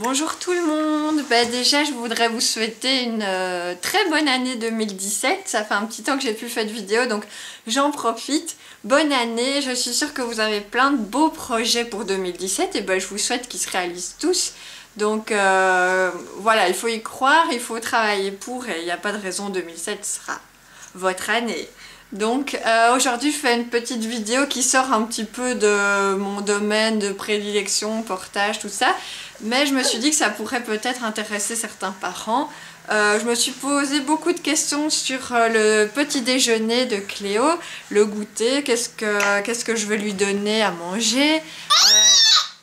Bonjour tout le monde. Déjà je voudrais vous souhaiter une très bonne année 2017. Ça fait un petit temps que j'ai plus fait de vidéo donc j'en profite. Bonne année, je suis sûre que vous avez plein de beaux projets pour 2017 et je vous souhaite qu'ils se réalisent tous. Donc voilà, il faut y croire, il faut travailler pour et il n'y a pas de raison 2007 sera votre année. Donc aujourd'hui je fais une petite vidéo qui sort un petit peu de mon domaine de prédilection, portage, tout ça. Mais je me suis dit que ça pourrait peut-être intéresser certains parents. Je me suis posé beaucoup de questions sur le petit déjeuner de Cléo, le goûter, qu'est-ce que je veux lui donner à manger,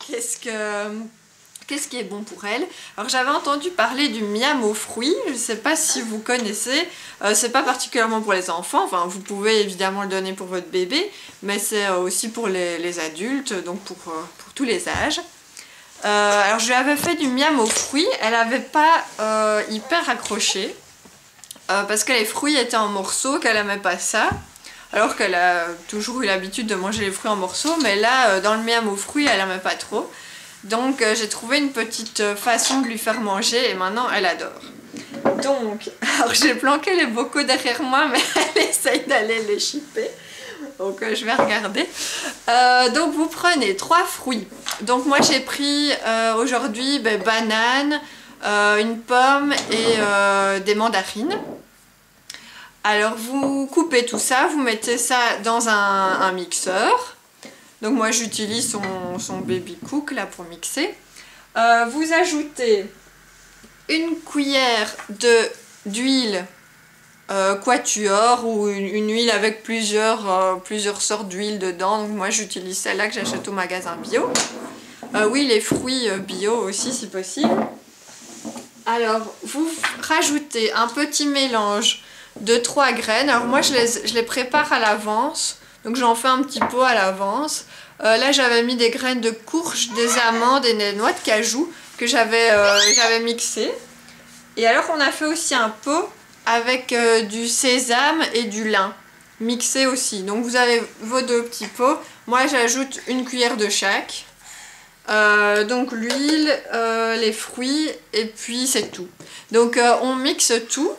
qu'est-ce qui est bon pour elle. Alors j'avais entendu parler du miam aux fruits, je ne sais pas si vous connaissez, c'est pas particulièrement pour les enfants, enfin vous pouvez évidemment le donner pour votre bébé, mais c'est aussi pour les adultes, donc pour tous les âges. Alors je lui avais fait du miam aux fruits, elle n'avait pas hyper accroché, parce que les fruits étaient en morceaux, qu'elle n'aimait pas ça. Alors qu'elle a toujours eu l'habitude de manger les fruits en morceaux, mais là dans le miam aux fruits elle n'aimait pas trop. Donc j'ai trouvé une petite façon de lui faire manger et maintenant elle adore. Donc, alors j'ai planqué les bocaux derrière moi mais elle essaye d'aller les chipper. Donc je vais regarder. Donc vous prenez 3 fruits. Donc moi j'ai pris aujourd'hui banane, une pomme et des mandarines. Alors vous coupez tout ça, vous mettez ça dans un mixeur. Donc moi j'utilise son baby cook là pour mixer. Vous ajoutez une cuillère d'huile quatuor ou une huile avec plusieurs sortes d'huile dedans. Donc moi j'utilise celle-là que j'achète au magasin bio. Oui, les fruits bio aussi si possible. Alors vous rajoutez un petit mélange de 3 graines. Alors moi je les prépare à l'avance. Donc j'en fais un petit pot à l'avance. Là j'avais mis des graines de courge, des amandes et des noix de cajou que j'avais mixé. Et alors on a fait aussi un pot avec du sésame et du lin mixé aussi. Donc vous avez vos 2 petits pots. Moi j'ajoute une cuillère de chaque. Donc l'huile, les fruits et puis c'est tout. Donc on mixe tout.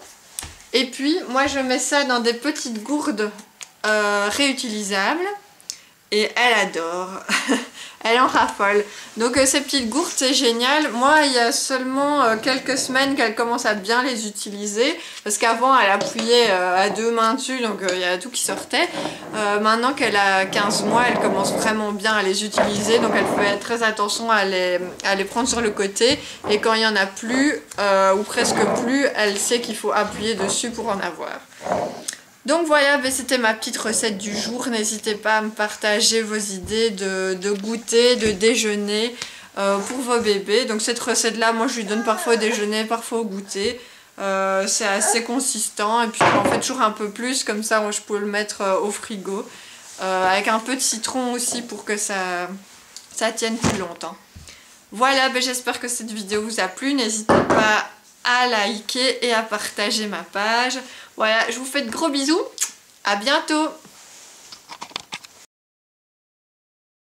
Et puis moi je mets ça dans des petites gourdes réutilisable et elle adore. Elle en raffole. Donc ces petites gourdes c'est génial. Moi il y a seulement quelques semaines qu'elle commence à bien les utiliser parce qu'avant elle appuyait à 2 mains dessus donc il y a tout qui sortait. Maintenant qu'elle a 15 mois elle commence vraiment bien à les utiliser donc elle fait très attention à les prendre sur le côté et quand il n'y en a plus ou presque plus elle sait qu'il faut appuyer dessus pour en avoir. Donc voilà, c'était ma petite recette du jour. N'hésitez pas à me partager vos idées de goûter, de déjeuner pour vos bébés. Donc cette recette-là, moi je lui donne parfois au déjeuner, parfois au goûter. C'est assez consistant et puis j'en fais toujours un peu plus, comme ça moi, je peux le mettre au frigo. Avec un peu de citron aussi pour que ça tienne plus longtemps. Voilà, j'espère que cette vidéo vous a plu. N'hésitez pas à liker et à partager ma page. Voilà, je vous fais de gros bisous. À bientôt.